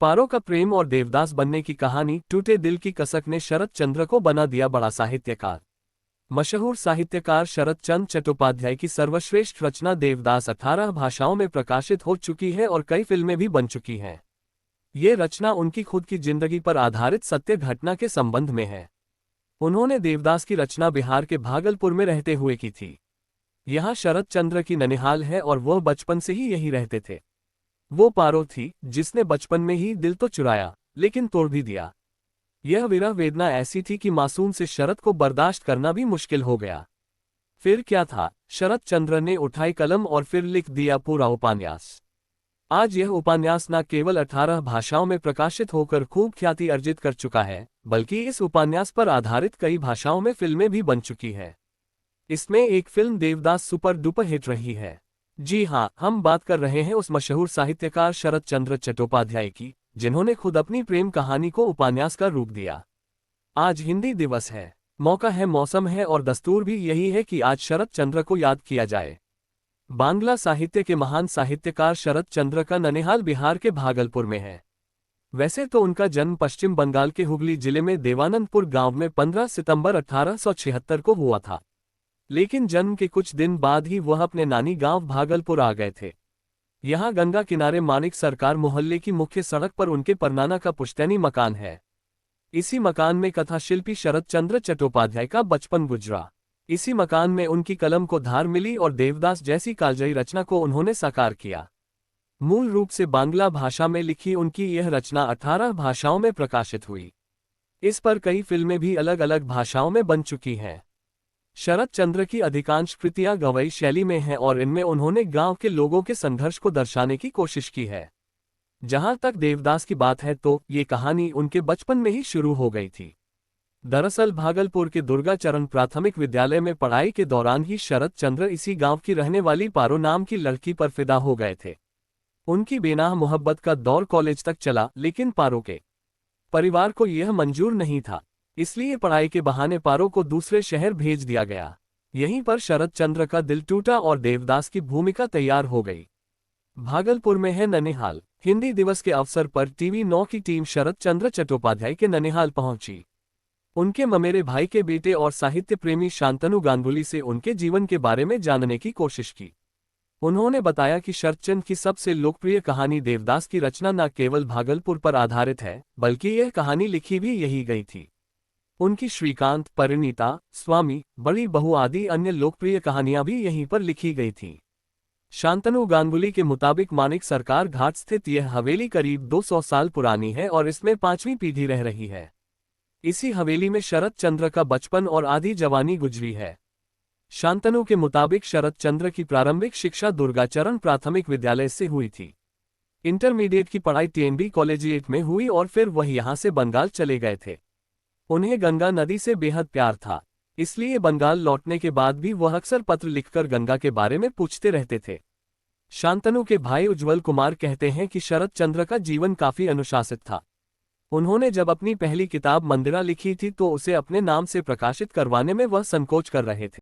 पारो का प्रेम और देवदास बनने की कहानी टूटे दिल की कसक ने शरत चंद्र को बना दिया बड़ा साहित्यकार। मशहूर साहित्यकार शरत चंद्र चट्टोपाध्याय की सर्वश्रेष्ठ रचना देवदास 18 भाषाओं में प्रकाशित हो चुकी है और कई फिल्में भी बन चुकी हैं। ये रचना उनकी खुद की जिंदगी पर आधारित सत्य घटना के संबंध में है। उन्होंने देवदास की रचना बिहार के भागलपुर में रहते हुए की थी। यहाँ शरत चंद्र की ननिहाल है और वह बचपन से ही यही रहते थे। वो पारो थी जिसने बचपन में ही दिल तो चुराया लेकिन तोड़ भी दिया। यह विरह वेदना ऐसी थी कि मासूम से शरत को बर्दाश्त करना भी मुश्किल हो गया। फिर क्या था, शरत चंद्र ने उठाई कलम और फिर लिख दिया पूरा उपन्यास। आज यह उपन्यास न केवल 18 भाषाओं में प्रकाशित होकर खूब ख्याति अर्जित कर चुका है, बल्कि इस उपन्यास पर आधारित कई भाषाओं में फिल्में भी बन चुकी है। इसमें एक film Devdas super duper hit रही है। जी हाँ, हम बात कर रहे हैं उस मशहूर साहित्यकार शरत चंद्र चट्टोपाध्याय की, जिन्होंने खुद अपनी प्रेम कहानी को उपन्यास का रूप दिया। आज हिंदी दिवस है, मौका है, मौसम है और दस्तूर भी यही है कि आज शरत चंद्र को याद किया जाए। बांग्ला साहित्य के महान साहित्यकार शरत चंद्र का ननिहाल बिहार के भागलपुर में है। वैसे तो उनका जन्म पश्चिम बंगाल के हुगली जिले में देवानंदपुर गांव में 15 सितंबर 1876 को हुआ था, लेकिन जन्म के कुछ दिन बाद ही वह अपने नानी गांव भागलपुर आ गए थे। यहां गंगा किनारे मानिक सरकार मोहल्ले की मुख्य सड़क पर उनके परनाना का पुश्तैनी मकान है। इसी मकान में कथा शिल्पी शरत चंद्र चट्टोपाध्याय का बचपन गुजरा। इसी मकान में उनकी कलम को धार मिली और देवदास जैसी कालजयी रचना को उन्होंने साकार किया। मूल रूप से बांग्ला भाषा में लिखी उनकी यह रचना 18 भाषाओं में प्रकाशित हुई। इस पर कई फिल्में भी अलग अलग भाषाओं में बन चुकी हैं। शरत चंद्र की अधिकांश कृतियां गवई शैली में हैं और इनमें उन्होंने गांव के लोगों के संघर्ष को दर्शाने की कोशिश की है। जहां तक देवदास की बात है तो ये कहानी उनके बचपन में ही शुरू हो गई थी। दरअसल भागलपुर के दुर्गाचरण प्राथमिक विद्यालय में पढ़ाई के दौरान ही शरत चंद्र इसी गांव की रहने वाली पारो नाम की लड़की पर फिदा हो गए थे। उनकी बेनाह मोहब्बत का दौर कॉलेज तक चला, लेकिन पारो के परिवार को यह मंजूर नहीं था, इसलिए पढ़ाई के बहाने पारो को दूसरे शहर भेज दिया गया। यहीं पर शरत चंद्र का दिल टूटा और देवदास की भूमिका तैयार हो गई। भागलपुर में है ननिहाल। हिंदी दिवस के अवसर पर टीवी 9 की टीम शरत चंद्र चट्टोपाध्याय के ननिहाल पहुंची। उनके ममेरे भाई के बेटे और साहित्य प्रेमी शांतनु गांगुली से उनके जीवन के बारे में जानने की कोशिश की। उन्होंने बताया कि शरतचंद्र की सबसे लोकप्रिय कहानी देवदास की रचना न केवल भागलपुर पर आधारित है, बल्कि यह कहानी लिखी भी यही गई थी। उनकी श्रीकांत, परिणीता, स्वामी, बड़ी बहू आदि अन्य लोकप्रिय कहानियां भी यहीं पर लिखी गई थीं। शांतनु गांगुली के मुताबिक मानिक सरकार घाट स्थित यह हवेली करीब 200 साल पुरानी है और इसमें 5वीं पीढ़ी रह रही है। इसी हवेली में शरत चंद्र का बचपन और आधी जवानी गुजरी है। शांतनु के मुताबिक शरत चंद्र की प्रारंभिक शिक्षा दुर्गाचरण प्राथमिक विद्यालय से हुई थी। इंटरमीडिएट की पढ़ाई TNB कॉलेजिएट में हुई और फिर वह यहां से बंगाल चले गए थे। उन्हें गंगा नदी से बेहद प्यार था, इसलिए बंगाल लौटने के बाद भी वह अक्सर पत्र लिखकर गंगा के बारे में पूछते रहते थे। शांतनु के भाई उज्ज्वल कुमार कहते हैं कि शरत चंद्र का जीवन काफी अनुशासित था। उन्होंने जब अपनी पहली किताब मंदिरा लिखी थी तो उसे अपने नाम से प्रकाशित करवाने में वह संकोच कर रहे थे।